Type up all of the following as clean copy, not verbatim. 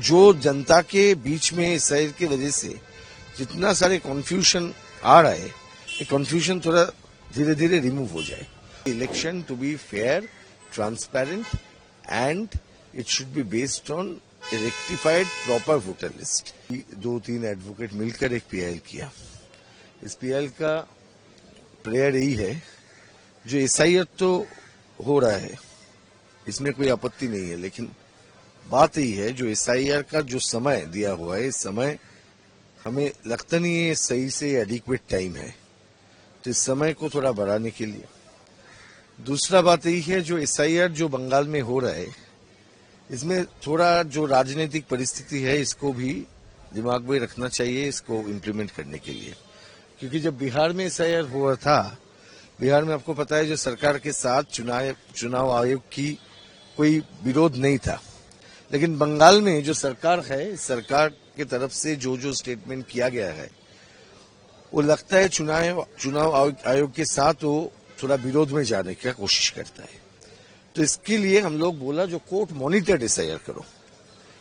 जो जनता के बीच में इस शहर की वजह से जितना सारे कॉन्फ्यूजन आ रहा है, ये कॉन्फ्यूजन थोड़ा धीरे धीरे रिमूव हो जाए. Election to be fair, transparent and it should be based on rectified proper voter list. 2-3 advocate मिलकर एक पीआईएल किया. इस पीआईएल का प्रेयर यही है, जो एसआईआर तो हो रहा है, इसमें कोई आपत्ति नहीं है, लेकिन बात यही है जो एसआईआर का जो समय दिया हुआ है, इस समय हमें लगता नहीं है सही से एडिक्वेट टाइम है, तो इस समय को थोड़ा बढ़ाने के लिए. दूसरा बात यही है जो एसआईआर जो बंगाल में हो रहा है, इसमें थोड़ा जो राजनीतिक परिस्थिति है इसको भी दिमाग में रखना चाहिए, इसको इम्प्लीमेंट करने के लिए. क्योंकि जब बिहार में एसआईआर हुआ था, बिहार में आपको पता है जो सरकार के साथ चुनाव आयोग की कोई विरोध नहीं था, लेकिन बंगाल में जो सरकार है, सरकार की तरफ से जो जो स्टेटमेंट किया गया है, वो लगता है चुनाव आयोग के साथ वो थोड़ा विरोध में जाने की कोशिश करता है. तो इसके लिए हम लोग बोला जो कोर्ट मॉनिटर्ड एसआईआर करो,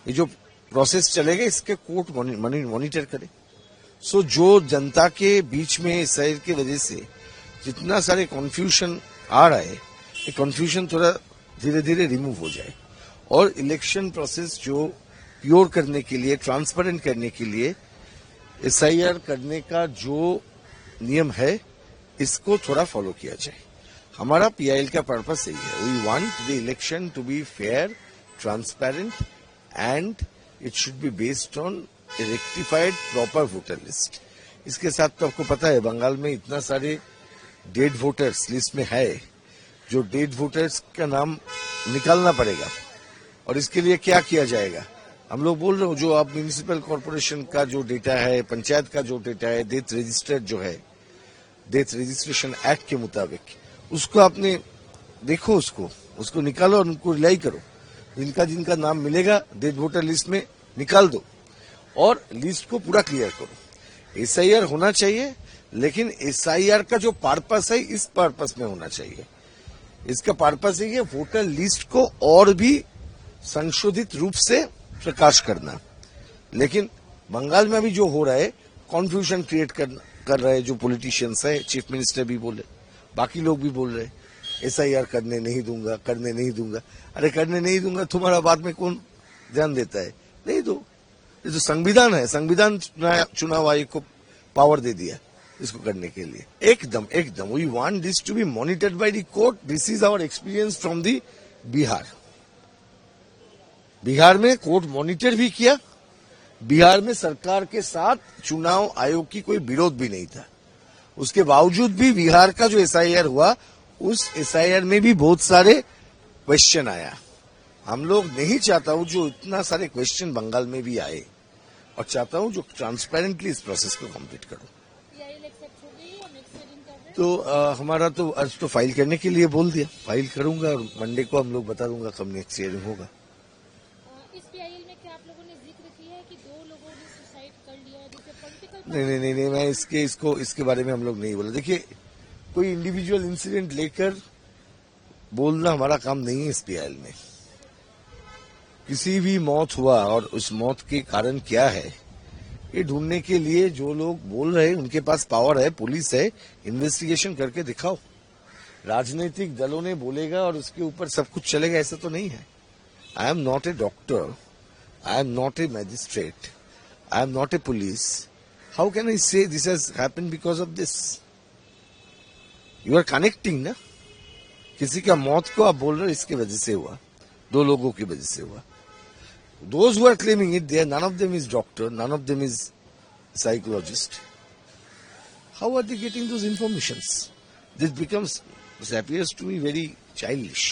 ये जो प्रोसेस चलेगा इसके कोर्ट मॉनिटर करे. सो जो जनता के बीच में इस शहर की वजह से जितना सारे कॉन्फ्यूजन आ रहा है, ये कॉन्फ्यूजन थोड़ा धीरे धीरे रिमूव हो जाए और इलेक्शन प्रोसेस जो प्योर करने के लिए, ट्रांसपेरेंट करने के लिए एसआईआर करने का जो नियम है, इसको थोड़ा फॉलो किया जाए. हमारा पीआईएल का पर्पस यही है. We want the election to be fair, transparent and it should be based on rectified proper voter list. इसके साथ तो आपको पता है बंगाल में इतना सारे डेड वोटर्स लिस्ट में है, जो डेड वोटर्स का नाम निकालना पड़ेगा. और इसके लिए क्या किया जाएगा, हम लोग बोल रहे हो जो आप म्यूनिसिपल कॉर्पोरेशन का जो डेटा है, पंचायत का जो डेटा है, डेथ रजिस्टर्ड जो है, डेथ रजिस्ट्रेशन एक्ट के मुताबिक, उसको आपने देखो, उसको निकालो और उनको रिलाई करो. जिनका नाम मिलेगा डेड वोटर लिस्ट में निकाल दो और लिस्ट को पूरा क्लियर करो. एसआईआर होना चाहिए, लेकिन एसआईआर का जो पर्पस है, इस पर्पस में होना चाहिए. इसका पर्पस है वोटर लिस्ट को और भी संशोधित रूप से प्रकाश करना. लेकिन बंगाल में अभी जो हो रहा है, कॉन्फ्यूजन क्रिएट कर रहे हैं जो पॉलिटिशियंस है, चीफ मिनिस्टर भी बोले, बाकी लोग भी बोल रहे हैं एसआईआर करने नहीं दूंगा. अरे करने नहीं दूंगा, तुम्हारा बाद में कौन ध्यान देता है? नहीं दो. ये जो संविधान है, संविधान चुनाव आयोग को पावर दे दिया इसको करने के लिए. एकदम we want this to be monitored by the court. This is our experience from the Bihar में कोर्ट मॉनिटर भी किया. बिहार में सरकार के साथ चुनाव आयोग की कोई विरोध भी नहीं था. उसके बावजूद भी बिहार का जो एसआईआर हुआ, उस एसआईआर में भी बहुत सारे क्वेश्चन आया. हम लोग नहीं चाहता हूं जो इतना सारे क्वेश्चन बंगाल में भी आए, और चाहता हूं जो ट्रांसपेरेंटली इस प्रोसेस को कंप्लीट करो. तो हमारा तो आज तो फाइल करने के लिए बोल दिया, फाइल करूंगा और मंडे को हम लोग बता दूंगा कब नेक्स्ट हियरिंग होगा. इस पीआईएल में क्या आप लोगों ने जिक्र किया है कि 2 लोगों ने सुसाइड कर लिया, जिससे पॉलिटिकल नहीं, मैं इसके बारे में हम लोग नहीं बोला. देखिए, कोई इंडिविजुअल इंसिडेंट लेकर बोलना हमारा काम नहीं है. इस पीआईएल में किसी भी मौत हुआ और उस मौत के कारण क्या है, ये ढूंढने के लिए जो लोग बोल रहे हैं उनके पास पावर है, पुलिस है, इन्वेस्टिगेशन करके दिखाओ. राजनीतिक दलों ने बोलेगा और उसके ऊपर सब कुछ चलेगा, ऐसा तो नहीं है. I am not a doctor, I am not a magistrate, I am not a police. How can I say this has happened because of this? You are connecting ना. किसी का मौत को आप बोल रहे हो इसकी वजह से हुआ, 2 लोगों की वजह से हुआ. Those who are claiming it, none of them is doctor, none of them is psychologist. How are they getting those informations? This appears to me very childish.